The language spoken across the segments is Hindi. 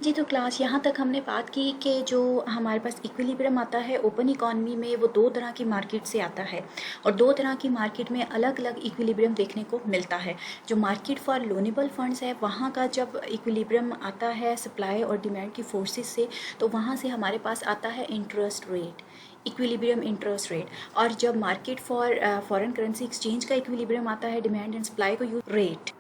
जी, तो क्लास यहाँ तक हमने बात की कि जो हमारे पास इक्विलिब्रियम आता है ओपन इकोनॉमी में, वो दो तरह की मार्केट से आता है और दो तरह की मार्केट में अलग अलग इक्विलिब्रियम देखने को मिलता है। जो मार्केट फॉर लोनेबल फंड्स है, वहाँ का जब इक्विलिब्रियम आता है सप्लाई और डिमांड की फोर्सेस से, तो वहाँ से हमारे पास आता है interest rate, equilibrium interest rate. और जब market for foreign currency exchange का इक्विलिब्रियम आता है डिमांड एंड सप्लाई को यूज रेट,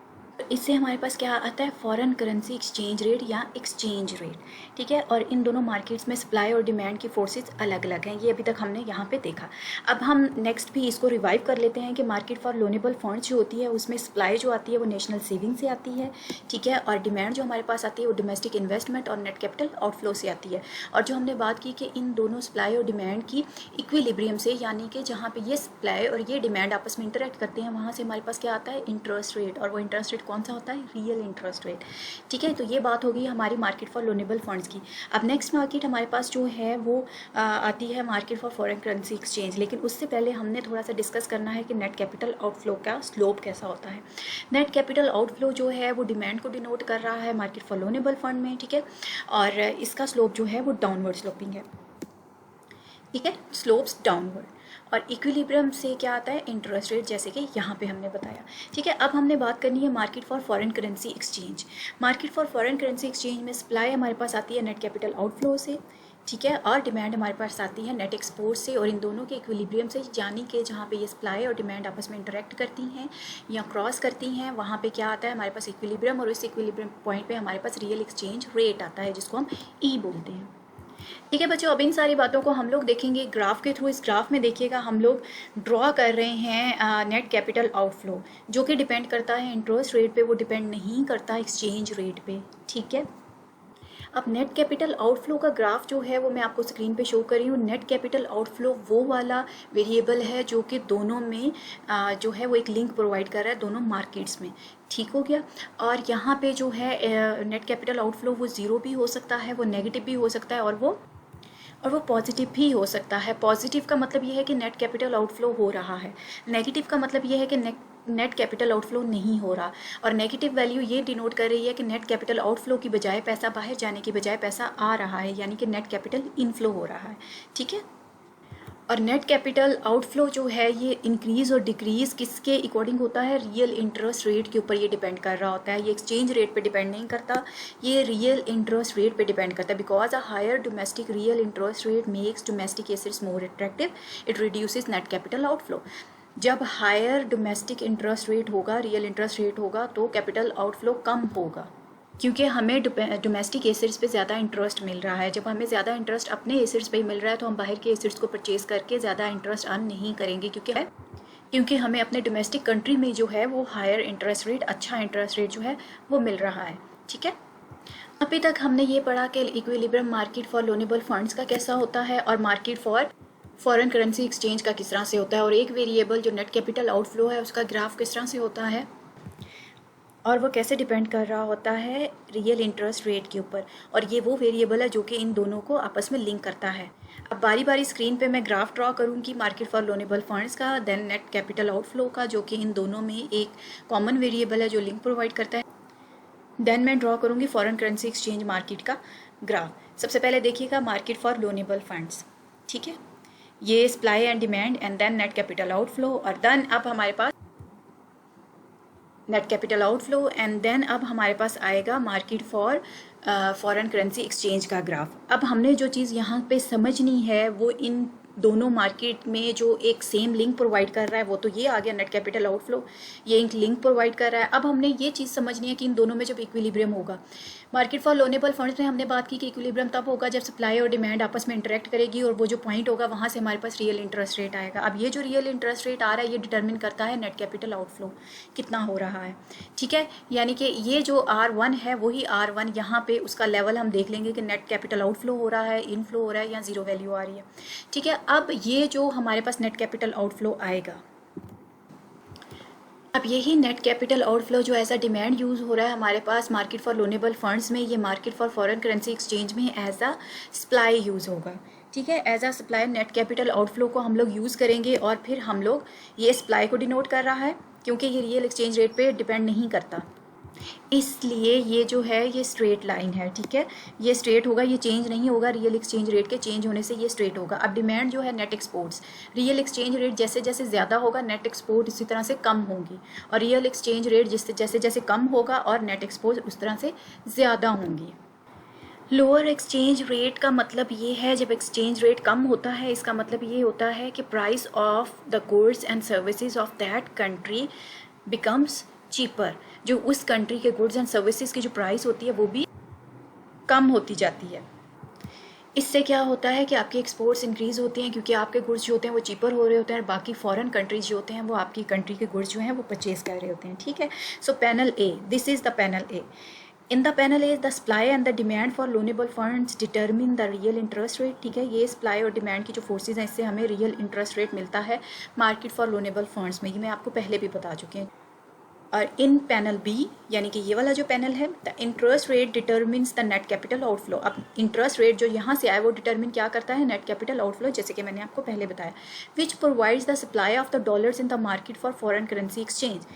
इससे हमारे पास क्या आता है फॉरेन करेंसी एक्सचेंज रेट या एक्सचेंज रेट। ठीक है, और इन दोनों मार्केट्स में सप्लाई और डिमांड की फोर्सेस अलग अलग हैं, ये अभी तक हमने यहाँ पे देखा। अब हम नेक्स्ट भी इसको रिवाइव कर लेते हैं कि मार्केट फॉर लोनेबल फंड्स जो होती है उसमें सप्लाई जो आती है वो नेशनल सेविंग से आती है। ठीक है, और डिमांड जो हमारे पास आती है वो डोमेस्टिक इन्वेस्टमेंट और नेट कैपिटल आउटफ्लो से आती है। और जो हमने बात की कि इन दोनों सप्लाई और डिमांड की इक्विलिब्रियम से, यानी कि जहाँ पे ये सप्लाई और ये डिमांड आपस में इंटरेक्ट करते हैं, वहाँ से हमारे पास क्या आता है इंटरेस्ट रेट। और वो इंटरेस्ट रेट कौन सा होता है? Real interest rate. ठीक है, तो ये बात होगी हमारी मार्केट फॉर लोनेबल फंड्स की। अब नेक्स्ट मार्केट हमारे पास जो है वो आती है market for foreign currency exchange. लेकिन उससे पहले हमने थोड़ा सा डिस्कस करना है कि नेट कैपिटल आउटफ्लो का स्लोप कैसा होता है। नेट कैपिटल आउटफ्लो जो है वो डिमांड को डिनोट कर रहा है मार्केट फॉर लोनेबल फंड में। ठीक है, और इसका स्लोप जो है वो डाउनवर्ड स्लोपिंग है। ठीक है, स्लोप्स डाउनवर्ड। और इक्विलिब्रियम से क्या आता है? इंटरेस्ट रेट, जैसे कि यहाँ पे हमने बताया। ठीक है, अब हमने बात करनी है market for foreign currency exchange. Market for foreign currency exchange में सप्लाई हमारे पास आती है नेट कैपिटल आउटफ्लो से। ठीक है, और डिमांड हमारे पास आती है नेट एक्सपोर्ट से। और इन दोनों के इक्विलिब्रियम से, यानी कि जहाँ पे ये सप्लाई और डिमांड आपस में इंटरेक्ट करती हैं या क्रॉस करती हैं, वहाँ पे क्या आता है हमारे पास? इक्विलिब्रियम। और इस इक्विलिब्रियम पॉइंट पे हमारे पास रियल एक्सचेंज रेट आता है, जिसको हम ई बोलते हैं। ठीक है बच्चों, अब इन सारी बातों को हम लोग देखेंगे ग्राफ के थ्रू। इस ग्राफ में देखिएगा हम लोग ड्रॉ कर रहे हैं नेट कैपिटल आउटफ्लो, जो कि डिपेंड करता है इंटरेस्ट रेट पे, वो डिपेंड नहीं करता एक्सचेंज रेट पे। ठीक है, अब नेट कैपिटल आउटफ्लो का ग्राफ जो है वो मैं आपको स्क्रीन पे शो कर रही हूँ। नेट कैपिटल आउटफ्लो वो वाला वेरिएबल है जो कि दोनों में जो है वो एक लिंक प्रोवाइड कर रहा है दोनों मार्केट्स में। ठीक हो गया। और यहाँ पे जो है नेट कैपिटल आउटफ्लो वो ज़ीरो भी हो सकता है, वो नेगेटिव भी हो सकता है, और वो पॉजिटिव भी हो सकता है। पॉजिटिव का मतलब ये है कि नेट कैपिटल आउटफ्लो हो रहा है, नेगेटिव का मतलब ये है कि नेट कैपिटल आउटफ्लो नहीं हो रहा। और नेगेटिव वैल्यू ये डिनोट कर रही है कि नेट कैपिटल आउटफ्लो की बजाय पैसा बाहर जाने की बजाय पैसा आ रहा है, यानी कि नेट कैपिटल इनफ्लो हो रहा है। ठीक है, और नेट कैपिटल आउटफ्लो जो है ये इंक्रीज और डिक्रीज किसके अकॉर्डिंग होता है? रियल इंटरेस्ट रेट के ऊपर ये डिपेंड कर रहा होता है। ये एक्सचेंज रेट पे डिपेंड नहीं करता, ये रियल इंटरेस्ट रेट पे डिपेंड करता है। Because a higher domestic real interest rate makes domestic assets more attractive, it reduces net capital outflow. जब हायर डोमेस्टिक इंटरेस्ट रेट होगा, रियल इंटरेस्ट रेट होगा, तो कैपिटल आउटफ्लो कम होगा, क्योंकि हमें डोमेस्टिक एसेट्स पे ज़्यादा इंटरेस्ट मिल रहा है। जब हमें ज़्यादा इंटरेस्ट अपने एसेट्स पे मिल रहा है तो हम बाहर के एसेट्स को परचेज करके ज़्यादा इंटरेस्ट अर्न नहीं करेंगे, क्योंकि हमें अपने डोमेस्टिक कंट्री में जो है वो हायर इंटरेस्ट रेट, अच्छा इंटरेस्ट रेट जो है वो मिल रहा है। ठीक है, अभी तक हमने ये पढ़ा कि equilibrium market for loanable funds का कैसा होता है और market for foreign currency exchange का किस तरह से होता है, और एक वेरिएबल जो नेट कैपिटल आउटफ्लो है उसका ग्राफ किस तरह से होता है और वो कैसे डिपेंड कर रहा होता है रियल इंटरेस्ट रेट के ऊपर। और ये वो वेरिएबल है जो कि इन दोनों को आपस में लिंक करता है। अब बारी बारी स्क्रीन पे मैं ग्राफ ड्रॉ करूँगी मार्केट फॉर लोनेबल फंड्स का, देन नेट कैपिटल आउटफ्लो का, जो कि इन दोनों में एक कॉमन वेरिएबल है जो लिंक प्रोवाइड करता है। देन मैं ड्रॉ करूँगी फॉरेन करेंसी एक्सचेंज मार्केट का ग्राफ। सबसे पहले देखिएगा मार्केट फॉर लोनेबल फंड्स। ठीक है, ये supply and demand and then net capital outflow, और देन अब हमारे पास net capital outflow, and then अब हमारे पास आएगा market for foreign currency exchange का ग्राफ। अब हमने जो चीज़ यहाँ पे समझनी है वो इन दोनों मार्केट में जो एक सेम लिंक प्रोवाइड कर रहा है वो तो ये आ गया नेट कैपिटल आउटफ्लो, ये एक लिंक प्रोवाइड कर रहा है। अब हमने ये चीज़ समझनी है कि इन दोनों में जब इक्विलिब्रियम होगा, मार्केट फॉर लोनेबल फंड्स में हमने बात की कि इक्विलिब्रियम तब होगा जब सप्लाई और डिमांड आपस में इंटरेक्ट करेगी, और वो जो पॉइंट होगा वहाँ से हमारे पास रियल इंटरेस्ट रेट आएगा। अब ये जो रियल इंटरेस्ट रेट आ रहा है ये डिटर्मिन करता है नेट कैपिटल आउटफ्लो कितना हो रहा है। ठीक है, यानी कि ये जो R1 है वही R1 यहाँ पे उसका लेवल हम देख लेंगे कि नेट कैपिटल आउटफ्लो हो रहा है, इनफ्लो हो रहा है, या जीरो वैल्यू आ रही है। ठीक है, अब ये जो हमारे पास नेट कैपिटल आउटफ्लो आएगा, अब यही नेट कैपिटल आउटफ्लो जो एज अ डिमांड यूज़ हो रहा है हमारे पास मार्केट फॉर लोनेबल फंड्स में, ये market for foreign currency exchange में एज अ सप्लाई यूज़ होगा। ठीक है, as a supply net capital outflow को हम लोग यूज़ करेंगे, और फिर हम लोग ये सप्लाई को डिनोट कर रहा है क्योंकि ये रियल एक्सचेंज रेट पे डिपेंड नहीं करता। इसलिए ये जो है ये स्ट्रेट लाइन है, ठीक है, ये स्ट्रेट होगा, ये चेंज नहीं होगा रियल एक्सचेंज रेट के चेंज होने से, ये स्ट्रेट होगा। अब डिमांड जो है net exports, real exchange rate जैसे जैसे ज़्यादा होगा नेट एक्सपोर्ट इसी तरह से कम होंगी, और रियल एक्सचेंज रेट जिससे जैसे जैसे कम होगा और नेट एक्सपोर्ट उस तरह से ज़्यादा होंगी। लोअर एक्सचेंज रेट का मतलब ये है, जब एक्सचेंज रेट कम होता है इसका मतलब ये होता है कि price of the goods and services of that country becomes cheaper, जो उस कंट्री के गुड्स एंड सर्विसेज की जो प्राइस होती है वो भी कम होती जाती है। इससे क्या होता है कि आपकी एक्सपोर्ट्स इंक्रीज़ होती हैं क्योंकि आपके गुड्स जो होते हैं वो चीपर हो रहे होते हैं, और बाकी फॉरेन कंट्रीज जो होते हैं वो आपकी कंट्री के गुड्स जो हैं वो परचेज कर रहे होते हैं, ठीक है। So panel A, this is the panel A. In the panel A the supply and the demand for loanable funds determine the real interest rate, ठीक है। ये सप्लाई और डिमांड की जो फोर्सेज हैं इससे हमें रियल इंटरेस्ट रेट मिलता है मार्केट फॉर लोनेबल फंड्स में, ये मैं आपको पहले भी बता चुकी हूँ। और इन पैनल बी यानी कि ये वाला जो पैनल है, the interest rate determines the net capital outflow. अब इंटरेस्ट रेट जो यहाँ से आए वो डिटर्मिन क्या करता है, नेट कैपिटल आउटफ्लो, जैसे कि मैंने आपको पहले बताया। Which provides the supply of the dollars in the market for foreign currency exchange.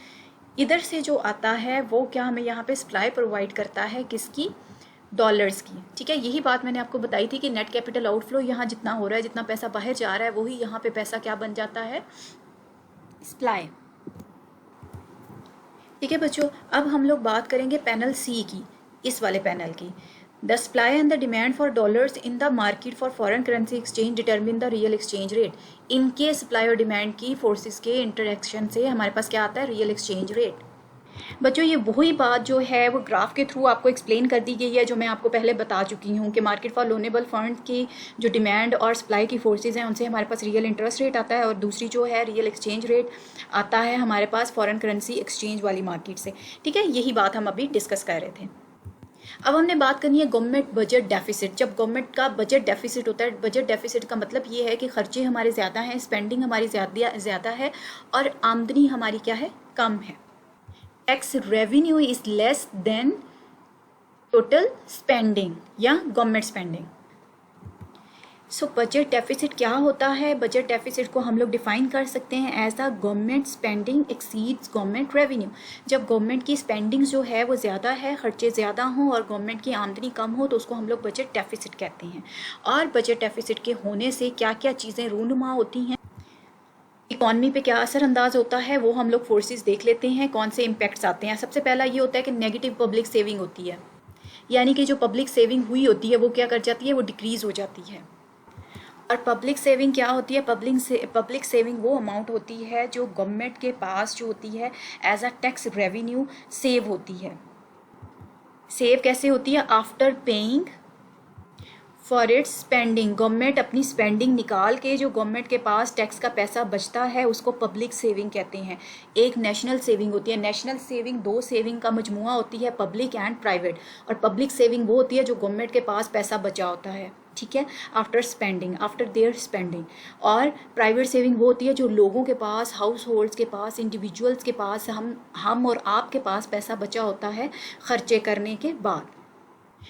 इधर से जो आता है वो क्या हमें यहाँ पे सप्लाई प्रोवाइड करता है, किसकी, डॉलर्स की, ठीक है। यही बात मैंने आपको बताई थी कि नेट कैपिटल आउटफ्लो यहाँ जितना हो रहा है, जितना पैसा बाहर जा रहा है वही यहाँ पे पैसा क्या बन जाता है, सप्लाई, ठीक है बच्चों। अब हम लोग बात करेंगे पैनल सी की, इस वाले पैनल की। The supply and the demand for dollars in the market for foreign currency exchange determine the real exchange rate. इनके सप्लाई और डिमांड की फोर्सेस के इंटरेक्शन से हमारे पास क्या आता है, रियल एक्सचेंज रेट। बच्चों ये वही बात जो है वो ग्राफ के थ्रू आपको एक्सप्लेन कर दी गई है, जो मैं आपको पहले बता चुकी हूँ कि मार्केट फॉर लोनेबल फंड की जो डिमांड और सप्लाई की फोर्सेज हैं उनसे हमारे पास रियल इंटरेस्ट रेट आता है, और दूसरी जो है रियल एक्सचेंज रेट आता है हमारे पास फॉरेन करेंसी एक्सचेंज वाली मार्केट से, ठीक है। यही बात हम अभी डिस्कस कर रहे थे। अब हमने बात करनी है गवर्नमेंट बजट डेफिसिट। जब गवर्नमेंट का बजट डेफिसिट होता है, बजट डेफिसिट का मतलब ये है कि खर्चे हमारे ज़्यादा हैं, स्पेंडिंग हमारी ज़्यादा है और आमदनी हमारी क्या है, कम है। Tax revenue is less than total spending या government spending. So budget deficit क्या होता है, बजट डेफिसिट को हम लोग डिफाइन कर सकते हैं as a government spending exceeds government revenue. जब गवर्नमेंट की स्पेंडिंग जो है वो ज़्यादा है, खर्चे ज़्यादा हों और गवर्नमेंट की आमदनी कम हो तो उसको हम लोग बजट डेफिसिट कहते हैं। और बजट डेफिसिट के होने से क्या क्या चीज़ें रूनुमा होती हैं, इकॉनमी पे क्या असरअंदाज होता है, वो हम लोग फोर्सेस देख लेते हैं, कौन से इम्पैक्ट्स आते हैं। सबसे पहला ये होता है कि नेगेटिव पब्लिक सेविंग होती है, यानी कि जो पब्लिक सेविंग हुई होती है वो क्या कर जाती है, वो डिक्रीज़ हो जाती है। और पब्लिक सेविंग क्या होती है, पब्लिक सेविंग वो अमाउंट होती है जो गवर्नमेंट के पास जो होती है as a tax revenue save होती है। सेव कैसे होती है, after paying for its spending. Government अपनी स्पेंडिंग निकाल के जो गवर्नमेंट के पास टैक्स का पैसा बचता है उसको पब्लिक सेविंग कहते हैं। एक नेशनल सेविंग होती है, नेशनल सेविंग दो सेविंग का मजमुआ होती है, पब्लिक एंड प्राइवेट। और पब्लिक सेविंग वो होती है जो गवर्नमेंट के पास पैसा बचा होता है, ठीक है, after spending, after their spending. और प्राइवेट सेविंग वो होती है जो लोगों के पास, हाउस होल्ड्स के पास, इंडिविजुअल्स के पास, हम और आपके पास पैसा बचा होता है खर्चे करने के बाद।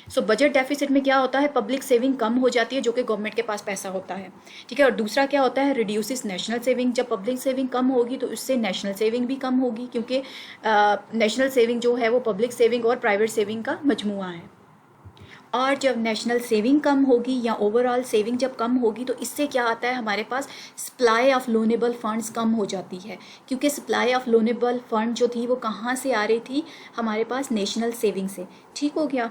सो बजट डेफिसिट में क्या होता है, पब्लिक सेविंग कम हो जाती है जो कि गवर्नमेंट के पास पैसा होता है, ठीक है। और दूसरा क्या होता है, रिड्यूसिस नेशनल सेविंग। जब पब्लिक सेविंग कम होगी तो उससे नेशनल सेविंग भी कम होगी, क्योंकि नेशनल सेविंग जो है वो पब्लिक सेविंग और प्राइवेट सेविंग का मजमुआ है। और जब नेशनल सेविंग कम होगी या ओवरऑल सेविंग जब कम होगी तो इससे क्या आता है, हमारे पास सप्लाई ऑफ लोनेबल फंड्स कम हो जाती है, क्योंकि सप्लाई ऑफ लोनेबल फंड जो थी वो कहाँ से आ रही थी, हमारे पास नेशनल सेविंग से, ठीक हो गया।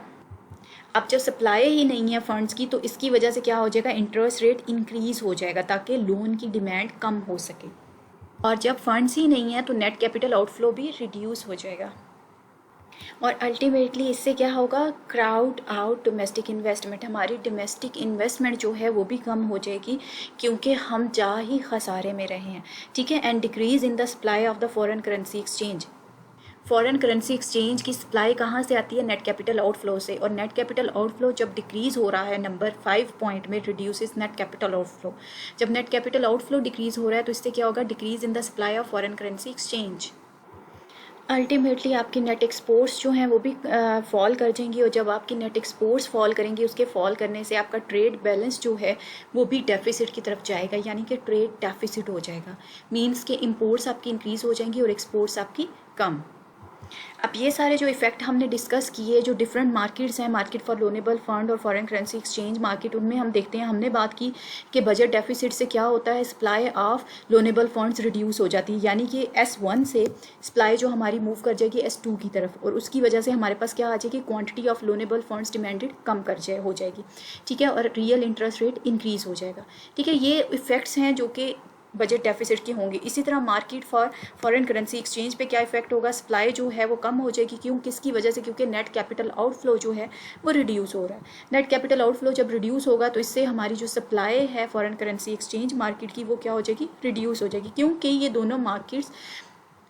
अब जब सप्लाई ही नहीं है फंड्स की तो इसकी वजह से क्या हो जाएगा, इंटरेस्ट रेट इंक्रीज़ हो जाएगा ताकि लोन की डिमांड कम हो सके। और जब फंड्स ही नहीं है तो नेट कैपिटल आउटफ्लो भी रिड्यूस हो जाएगा। और अल्टीमेटली इससे क्या होगा, क्राउड आउट डोमेस्टिक इन्वेस्टमेंट। हमारी डोमेस्टिक इन्वेस्टमेंट जो है वो भी कम हो जाएगी क्योंकि हम जा ही खसारे में रहे हैं, ठीक है। And decrease in the supply of the foreign currency exchange. Foreign currency exchange की सप्लाई कहाँ से आती है, नेट कैपिटल आउटफ्लो से। और नेट कैपिटल आउटफ्लो जब डिक्रीज़ हो रहा है, नंबर 5 पॉइंट में, रिड्यूसेस नेट कैपिटल आउटफ्लो। जब नेट कैपिटल आउटफ्लो डिक्रीज़ हो रहा है तो इससे क्या होगा, decrease in the supply of foreign currency exchange. Ultimately आपकी नेट एक्सपोर्ट्स जो हैं वो भी फॉल कर जाएंगी। और जब आपकी नेट एक्सपोर्ट्स फॉल करेंगी, उसके फॉल करने से आपका ट्रेड बैलेंस जो है वो भी डेफिसिट की तरफ जाएगा, यानी कि ट्रेड डेफिसिट हो जाएगा। मीन्स के इंपोर्ट्स आपकी इंक्रीज़ हो जाएंगी और एक्सपोर्ट्स आपकी कम। अब ये सारे जो इफ़ेक्ट हमने डिस्कस किए, जो डिफरेंट मार्केट्स हैं, मार्केट फॉर लोनेबल फंड और फॉरेन करेंसी एक्सचेंज मार्केट, उनमें हम देखते हैं, हमने बात की कि बजट डेफिसिट से क्या होता है, supply of loanable funds reduce हो जाती है, यानी कि S1 से सप्लाई जो हमारी मूव कर जाएगी S2 की तरफ, और उसकी वजह से हमारे पास क्या आ जाएगी, quantity of loanable funds demanded कम हो जाएगी, ठीक है, और रियल इंटरेस्ट रेट इंक्रीज़ हो जाएगा, ठीक है। ये इफ़ेक्ट्स हैं जो कि बजट डेफिसिट की होंगी। इसी तरह market for foreign currency exchange पे क्या इफेक्ट होगा, सप्लाई जो है वो कम हो जाएगी, क्यों, किसकी वजह से, क्योंकि नेट कैपिटल आउटफ्लो जो है वो रिड्यूस हो रहा है। नेट कैपिटल आउटफ्लो जब रिड्यूस होगा तो इससे हमारी जो सप्लाई है फॉरेन करेंसी एक्सचेंज मार्केट की वो क्या हो जाएगी, रिड्यूस हो जाएगी, क्योंकि ये दोनों मार्केट्स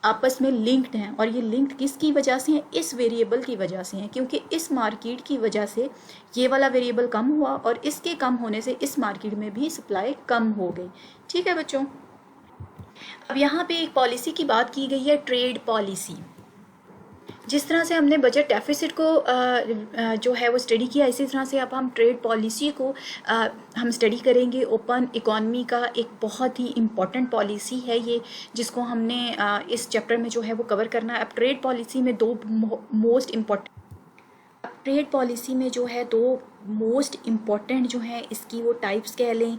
आपस में लिंक्ड हैं, और ये लिंक्ड किसकी वजह से हैं, इस वेरिएबल की वजह से हैं, क्योंकि इस मार्केट की वजह से ये वाला वेरिएबल कम हुआ और इसके कम होने से इस मार्केट में भी सप्लाई कम हो गई, ठीक है बच्चों। अब यहाँ पे एक पॉलिसी की बात की गई है, ट्रेड पॉलिसी। जिस तरह से हमने बजट डेफिसिट को जो है वो स्टडी किया, इसी तरह से अब हम ट्रेड पॉलिसी को हम स्टडी करेंगे। ओपन इकॉनमी का एक बहुत ही इम्पॉर्टेंट पॉलिसी है ये, जिसको हमने इस चैप्टर में जो है वो कवर करना है। अब ट्रेड पॉलिसी में दो मोस्ट इम्पॉर्टेंट ट्रेड पॉलिसी में जो है दो मोस्ट इम्पॉर्टेंट जो है इसकी वो टाइप्स कह लें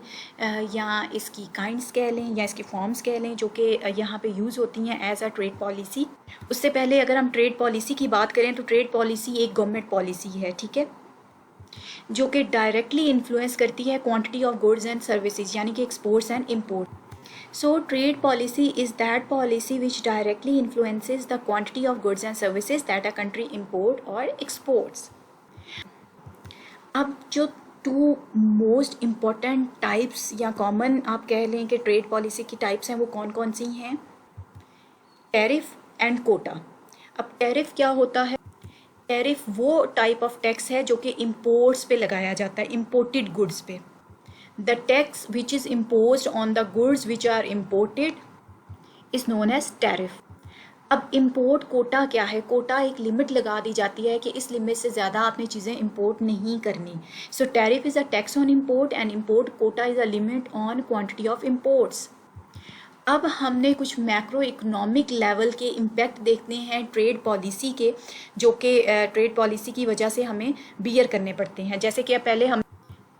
या इसकी काइंड्स कह लें या इसकी फॉर्म्स कह लें, जो कि यहाँ पे यूज़ होती हैं एज अ ट्रेड पॉलिसी। उससे पहले अगर हम ट्रेड पॉलिसी की बात करें तो ट्रेड पॉलिसी एक गवर्नमेंट पॉलिसी है, ठीक है, जो कि डायरेक्टली इन्फ्लुएंस करती है quantity of goods and services, यानी कि exports and import. So trade policy is that policy which directly influences the quantity of goods and services that a country import or exports. अब जो टू मोस्ट इम्पॉर्टेंट टाइप्स या कॉमन आप कह लें कि ट्रेड पॉलिसी की टाइप्स हैं, वो कौन कौन सी हैं, टैरिफ एंड कोटा। अब टैरिफ क्या होता है, टैरिफ वो टाइप ऑफ टैक्स है जो कि इम्पोर्ट्स पे लगाया जाता है, इम्पोर्टेड गुड्स पे। The tax which is imposed on the goods which are imported is known as tariff. अब इम्पोर्ट कोटा क्या है, कोटा एक लिमिट लगा दी जाती है कि इस लिमिट से ज़्यादा आपने चीज़ें इंपोर्ट नहीं करनी। So tariff is a tax on import and import quota is a limit on quantity of imports. अब हमने कुछ मैक्रो इकोनॉमिक लेवल के इम्पैक्ट देखते हैं ट्रेड पॉलिसी के, जो कि ट्रेड पॉलिसी की वजह से हमें बियर करने पड़ते हैं। जैसे कि पहले हम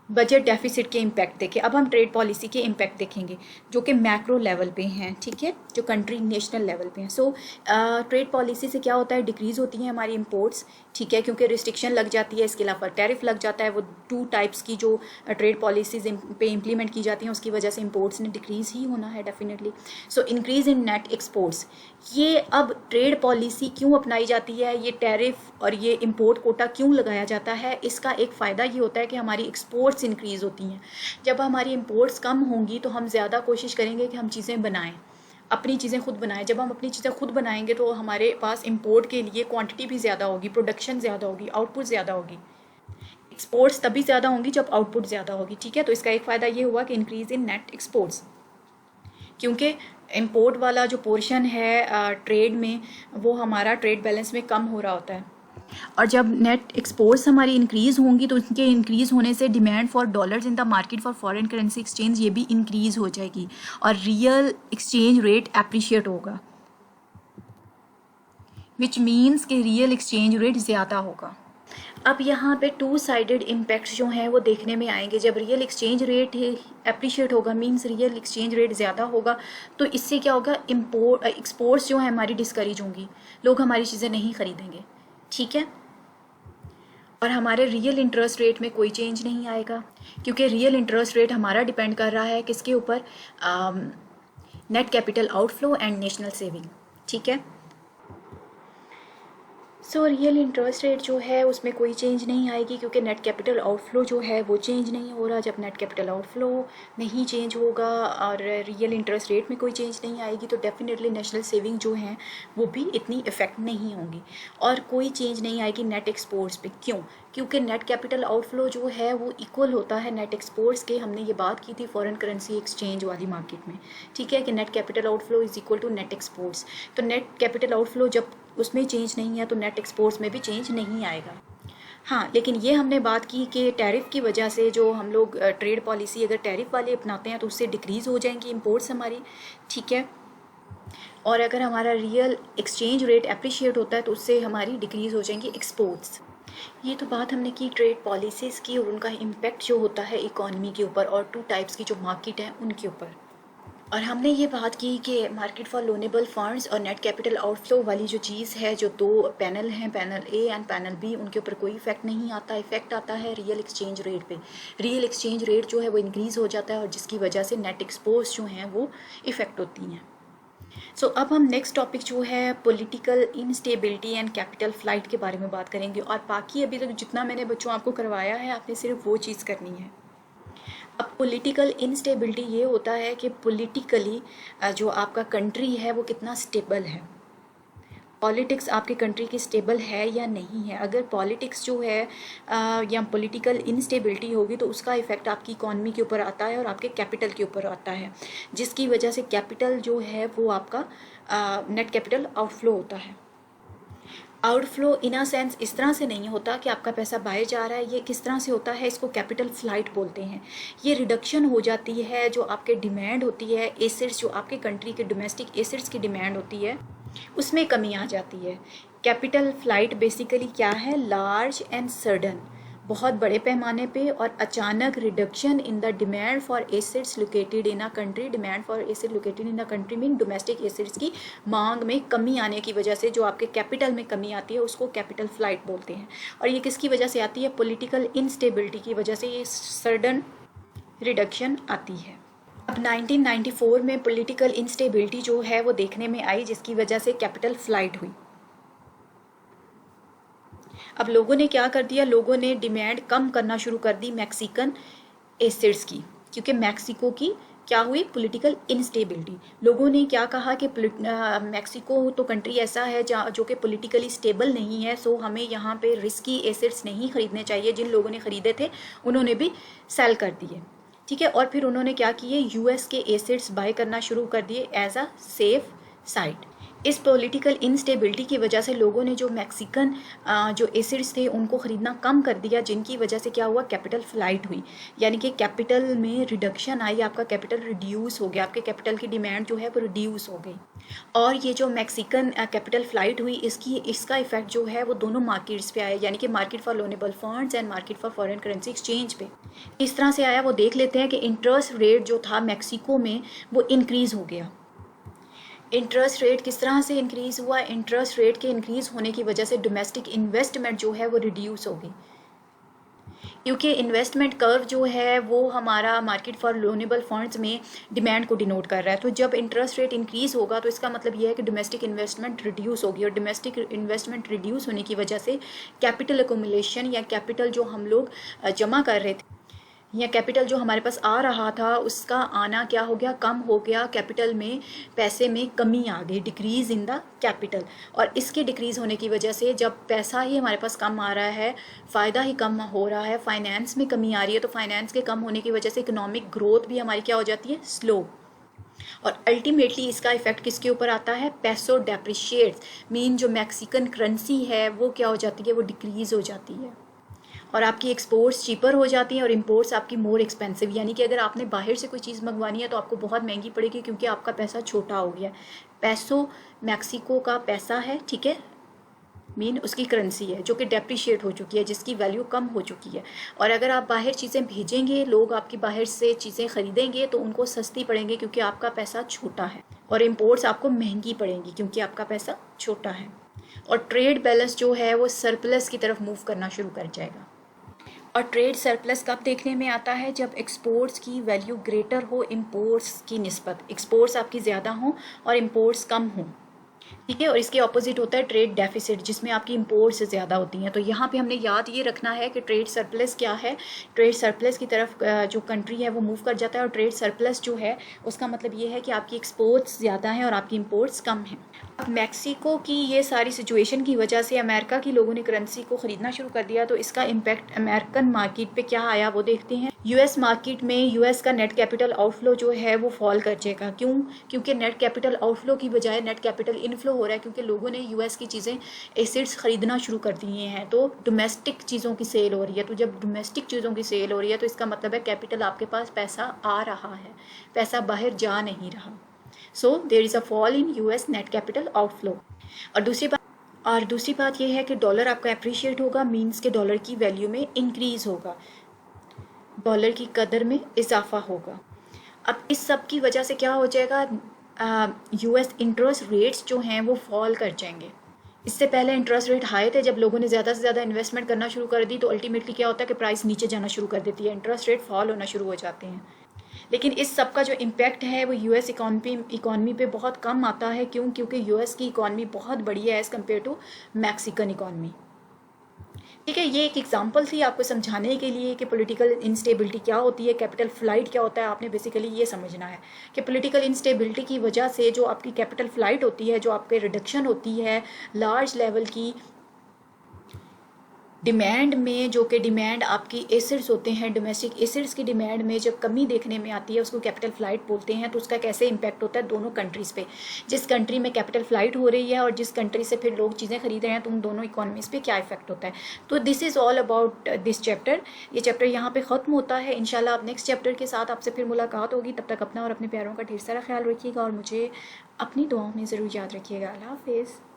बजट डेफिसिट के इम्पैक्ट देखें, अब हम ट्रेड पॉलिसी के इम्पैक्ट देखेंगे जो कि मैक्रो लेवल पे हैं, ठीक है, जो कंट्री नेशनल लेवल पे हैं। सो ट्रेड पॉलिसी से क्या होता है, डिक्रीज़ होती हैं हमारी इंपोर्ट्स, ठीक है, क्योंकि रिस्ट्रिक्शन लग जाती है, इसके अलावा टैरिफ लग जाता है। वो टू टाइप्स की जो ट्रेड पॉलिसीज पे इम्प्लीमेंट की जाती हैं उसकी वजह से इंपोर्ट्स ने डिक्रीज़ ही होना है definitely. So increase in net exports. ये अब ट्रेड पॉलिसी क्यों अपनाई जाती है, ये टैरिफ और ये इंपोर्ट कोटा क्यों लगाया जाता है, इसका एक फ़ायदा ये होता है कि हमारी एक्सपोर्ट्स इंक्रीज़ होती हैं। जब हमारी इंपोर्ट्स कम होंगी तो हम ज़्यादा कोशिश करेंगे कि हम चीज़ें बनाएं, अपनी चीज़ें खुद बनाएं। जब हम अपनी चीज़ें खुद बनाएंगे तो हमारे पास इंपोर्ट के लिए क्वांटिटी भी ज़्यादा होगी, प्रोडक्शन ज़्यादा होगी, आउटपुट ज़्यादा होगी। एक्सपोर्ट्स तभी ज़्यादा होंगी जब आउटपुट ज़्यादा होगी, ठीक है। तो इसका एक फ़ायदा ये हुआ कि इंक्रीज़ इन नेट एक्सपोर्ट्स, क्योंकि इंपोर्ट वाला जो पोर्शन है ट्रेड में वो हमारा ट्रेड बैलेंस में कम हो रहा होता है, और जब नेट एक्सपोर्ट्स हमारी इंक्रीज़ होंगी तो उनके इंक्रीज़ होने से demand for dollars in the market for foreign currency exchange ये भी इंक्रीज़ हो जाएगी और रियल एक्सचेंज रेट एप्रिशिएट होगा, विच मीन्स कि रियल एक्सचेंज रेट ज़्यादा होगा। अब यहाँ पे टू साइडेड इम्पैक्ट्स जो हैं वो देखने में आएंगे। जब रियल एक्सचेंज रेट एप्रिशिएट होगा मीन्स रियल एक्सचेंज रेट ज़्यादा होगा, तो इससे क्या होगा, एक्सपोर्ट्स जो है हमारी डिस्करेज होंगी, लोग हमारी चीज़ें नहीं खरीदेंगे, ठीक है। और हमारे रियल इंटरेस्ट रेट में कोई चेंज नहीं आएगा, क्योंकि रियल इंटरेस्ट रेट हमारा डिपेंड कर रहा है किसके ऊपर, net capital outflow and national saving, ठीक है। सो रियल इंटरेस्ट रेट जो है उसमें कोई चेंज नहीं आएगी, क्योंकि नेट कैपिटल आउटफ्लो जो है वो चेंज नहीं हो रहा। जब नेट कैपिटल आउटफ्लो नहीं चेंज होगा और रियल इंटरेस्ट रेट में कोई चेंज नहीं आएगी तो डेफिनेटली नेशनल सेविंग जो हैं वो भी इतनी इफेक्ट नहीं होंगी, और कोई चेंज नहीं आएगी नेट एक्सपोर्ट्स पे। क्यों? क्योंकि नेट कैपिटल आउटफ्लो जो है वो इक्वल होता है नेट एक्सपोर्ट्स के। हमने ये बात की थी फॉरेन करेंसी एक्सचेंज वाली मार्केट में, ठीक है, कि net capital outflow is equal to net exports. तो नेट कैपिटल आउटफ्लो जब उसमें चेंज नहीं है तो नेट एक्सपोर्ट्स में भी चेंज नहीं आएगा। हाँ, लेकिन ये हमने बात की कि टैरिफ की वजह से जो हम लोग ट्रेड पॉलिसी अगर टैरिफ वाले अपनाते हैं तो उससे डिक्रीज़ हो जाएंगी इंपोर्ट्स हमारी, ठीक है। और अगर हमारा रियल एक्सचेंज रेट अप्रिशिएट होता है तो उससे हमारी डिक्रीज़ हो जाएंगी एक्सपोर्ट्स। ये तो बात हमने की ट्रेड पॉलिसीज़ की और उनका इम्पैक्ट जो होता है इकॉनमी के ऊपर और टू टाइप्स की जो मार्केट हैं उनके ऊपर। और हमने ये बात की कि मार्केट फॉर लोनेबल फंड्स और नेट कैपिटल आउटफ्लो वाली जो चीज़ है, जो दो पैनल हैं, panel A and panel B, उनके ऊपर कोई इफेक्ट नहीं आता। इफेक्ट आता है रियल एक्सचेंज रेट पे। रियल एक्सचेंज रेट जो है वो इंक्रीज़ हो जाता है और जिसकी वजह से नेट एक्सपोर्ट्स जो हैं वो इफेक्ट होती हैं। सो अब हम नेक्स्ट टॉपिक जो है political instability and capital flight के बारे में बात करेंगे। और बाकी अभी तक जितना मैंने बच्चों आपको करवाया है, आपने सिर्फ वो चीज़ करनी है। अब पॉलिटिकल इंस्टेबिलिटी ये होता है कि पॉलिटिकली जो आपका कंट्री है वो कितना स्टेबल है। पॉलिटिक्स आपके कंट्री की स्टेबल है या नहीं है। अगर पॉलिटिक्स जो है या पॉलिटिकल इंस्टेबिलिटी होगी तो उसका इफ़ेक्ट आपकी इकॉनमी के ऊपर आता है और आपके कैपिटल के ऊपर आता है, जिसकी वजह से कैपिटल जो है वो आपका नेट कैपिटल आउटफ्लो होता है। आउटफ्लो इन अ सेंस इस तरह से नहीं होता कि आपका पैसा बाहर जा रहा है। ये किस तरह से होता है, इसको कैपिटल फ्लाइट बोलते हैं। ये रिडक्शन हो जाती है, जो आपके डिमांड होती है एसेट्स, जो आपके कंट्री के डोमेस्टिक एसेट्स की डिमांड होती है उसमें कमी आ जाती है। कैपिटल फ्लाइट बेसिकली क्या है, लार्ज एंड सडन, बहुत बड़े पैमाने पे और अचानक reduction in the demand for assets located in a country. Demand for asset located in a country mean domestic assets की मांग में कमी आने की वजह से जो आपके कैपिटल में कमी आती है उसको कैपिटल फ्लाइट बोलते हैं। और ये किसकी वजह से आती है, पॉलिटिकल इंस्टेबिलिटी की वजह से ये सडन रिडक्शन आती है। अब 1994 में पॉलिटिकल इंस्टेबिलिटी जो है वो देखने में आई, जिसकी वजह से कैपिटल फ्लाइट हुई। अब लोगों ने क्या कर दिया, लोगों ने डिमांड कम करना शुरू कर दी मैक्सिकन एसेट्स की, क्योंकि मैक्सिको की क्या हुई, पॉलिटिकल इंस्टेबिलिटी। लोगों ने क्या कहा कि मैक्सिको तो कंट्री ऐसा है जो कि पॉलिटिकली स्टेबल नहीं है, सो हमें यहाँ पे रिस्की एसेट्स नहीं खरीदने चाहिए। जिन लोगों ने ख़रीदे थे उन्होंने भी सेल कर दिए, ठीक है। और फिर उन्होंने क्या किए, यूएस के एसेट्स बाय करना शुरू कर दिए एज अ सेफ साइड। इस पॉलिटिकल इंस्टेबिलिटी की वजह से लोगों ने जो मैक्सिकन जो एसेट्स थे उनको ख़रीदना कम कर दिया, जिनकी वजह से क्या हुआ, कैपिटल फ्लाइट हुई, यानी कि कैपिटल में रिडक्शन आई, आपका कैपिटल रिड्यूस हो गया, आपके कैपिटल की डिमांड जो है वो रिड्यूस हो गई। और ये जो मैक्सिकन कैपिटल फ्लाइट हुई इसका इफेक्ट जो है वो दोनों मार्केट्स पे आया, यानी कि market for loanable funds and market for foreign currency exchange पे। इस तरह से आया, वो देख लेते हैं कि इंटरेस्ट रेट जो था मैक्सिको में वो इंक्रीज़ हो गया। इंटरेस्ट रेट किस तरह से इंक्रीज़ हुआ, इंटरेस्ट रेट के इंक्रीज़ होने की वजह से डोमेस्टिक इन्वेस्टमेंट जो है वो रिड्यूस हो गई, क्योंकि इन्वेस्टमेंट कर्व जो है वो हमारा मार्केट फॉर लोनेबल फंड्स में डिमांड को डिनोट कर रहा है। तो जब इंटरेस्ट रेट इंक्रीज़ होगा तो इसका मतलब ये है कि डोमेस्टिक इन्वेस्टमेंट रिड्यूस होगी, और डोमेस्टिक इन्वेस्टमेंट रिड्यूस होने की वजह से कैपिटल एकुमुलेशन या कैपिटल जो हम लोग जमा कर रहे थे या कैपिटल जो हमारे पास आ रहा था उसका आना क्या हो गया, कम हो गया। कैपिटल में पैसे में कमी आ गई, डिक्रीज़ इन द कैपिटल। और इसके डिक्रीज़ होने की वजह से जब पैसा ही हमारे पास कम आ रहा है, फ़ायदा ही कम हो रहा है, फाइनेंस में कमी आ रही है, तो फाइनेंस के कम होने की वजह से इकोनॉमिक ग्रोथ भी हमारी क्या हो जाती है, स्लो। और अल्टीमेटली इसका इफेक्ट किसके ऊपर आता है, पैसो डेप्रिशिएट्स, मीन जो मैक्सिकन करेंसी है वो क्या हो जाती है, वो डिक्रीज़ हो जाती है और आपकी एक्सपोर्ट्स चीपर हो जाती हैं और इंपोर्ट्स आपकी मोर एक्सपेंसिव। यानी कि अगर आपने बाहर से कोई चीज़ मंगवानी है तो आपको बहुत महंगी पड़ेगी, क्योंकि आपका पैसा छोटा हो गया। पैसो मैक्सिको का पैसा है, ठीक है, मीन उसकी करेंसी है जो कि डेप्रिशिएट हो चुकी है, जिसकी वैल्यू कम हो चुकी है। और अगर आप बाहर चीज़ें भेजेंगे, लोग आपकी बाहर से चीज़ें ख़रीदेंगे तो उनको सस्ती पड़ेंगी क्योंकि आपका पैसा छोटा है, और इम्पोर्ट्स आपको महंगी पड़ेंगी क्योंकि आपका पैसा छोटा है। और ट्रेड बैलेंस जो है वो सरप्लस की तरफ मूव करना शुरू कर जाएगा। और ट्रेड सरप्लस कब देखने में आता है, जब एक्सपोर्ट्स की वैल्यू ग्रेटर हो इंपोर्ट्स की निस्बत, एक्सपोर्ट्स आपकी ज़्यादा हों और इंपोर्ट्स कम हों, ठीक है। और इसके ऑपोजिट होता है ट्रेड डेफिसिट, जिसमें आपकी इंपोर्ट्स ज़्यादा होती हैं। तो यहाँ पे हमने याद ये रखना है कि ट्रेड सरप्लस क्या है। ट्रेड सरप्लस की तरफ जो कंट्री है वो मूव कर जाता है, और ट्रेड सरप्लस जो है उसका मतलब ये है कि आपकी एक्सपोर्ट्स ज़्यादा हैं और आपकी इंपोर्ट्स कम हैं। अब मैक्सिको की ये सारी सिचुएशन की वजह से अमेरिका की लोगों ने करेंसी को ख़रीदना शुरू कर दिया, तो इसका इम्पैक्ट अमेरिकन मार्केट पे क्या आया वो देखते हैं। यूएस मार्केट में यूएस का नेट कैपिटल आउटफ्लो जो है वो फॉल कर जाएगा। क्यों? क्योंकि नेट कैपिटल आउटफ्लो की बजाय नेट कैपिटल इनफ्लो हो रहा है, क्योंकि लोगों ने यूएस की चीज़ें एसेट्स ख़रीदना शुरू कर दिए हैं, तो डोमेस्टिक चीज़ों की सेल हो रही है। तो जब डोमेस्टिक चीज़ों की सेल हो रही है तो इसका मतलब है कैपिटल आपके पास पैसा आ रहा है, पैसा बाहर जा नहीं रहा। So there is a fall in US net capital outflow. और दूसरी बात ये है कि डॉलर आपका अप्रिशिएट होगा, मीन्स के डॉलर की वैल्यू में इंक्रीज़ होगा, डॉलर की कदर में इजाफा होगा। अब इस सब की वजह से क्या हो जाएगा, यूएस इंटरेस्ट रेट्स जो हैं वो फॉल कर जाएंगे। इससे पहले इंटरेस्ट रेट हाई थे, जब लोगों ने ज़्यादा से ज़्यादा इन्वेस्टमेंट करना शुरू कर दी तो अल्टीमेटली क्या होता है कि प्राइस नीचे जाना शुरू कर देती है, इंटरेस्ट रेट फॉल होना शुरू हो जाते हैं। लेकिन इस सब का जो इम्पैक्ट है वो यूएस इकॉनमी पे बहुत कम आता है। क्यों? क्योंकि यूएस की इकॉनमी बहुत बड़ी है as compare to Mexican economy. ठीक है, ये एक एग्जांपल थी आपको समझाने के लिए कि पॉलिटिकल इंस्टेबिलिटी क्या होती है, कैपिटल फ्लाइट क्या होता है। आपने बेसिकली ये समझना है कि पॉलिटिकल इंस्टेबिलिटी की वजह से जो आपकी कैपिटल फ्लाइट होती है, जो आपके रिडक्शन होती है लार्ज लेवल की डिमांड में, जो कि डिमांड आपकी एसिड्स होते हैं, डोमेस्टिक एसिड्स की डिमांड में जब कमी देखने में आती है उसको कैपिटल फ्लाइट बोलते हैं। तो उसका कैसे इम्पैक्ट होता है दोनों कंट्रीज़ पे, जिस कंट्री में कैपिटल फ्लाइट हो रही है और जिस कंट्री से फिर लोग चीज़ें खरीद रहे हैं, तो उन दोनों इकॉनमीज़ पे क्या इफेक्ट होता है। तो this is all about this chapter. ये चैप्टर यहाँ पे ख़त्म होता है। इंशाल्लाह अब नेक्स्ट चैप्टर के साथ आपसे फिर मुलाकात होगी। तब तक अपना और अपने प्यारों का ढेर सारा ख्याल रखिएगा और मुझे अपनी दुआओं में ज़रूर याद रखिएगा। अल्लाह हाफिज़।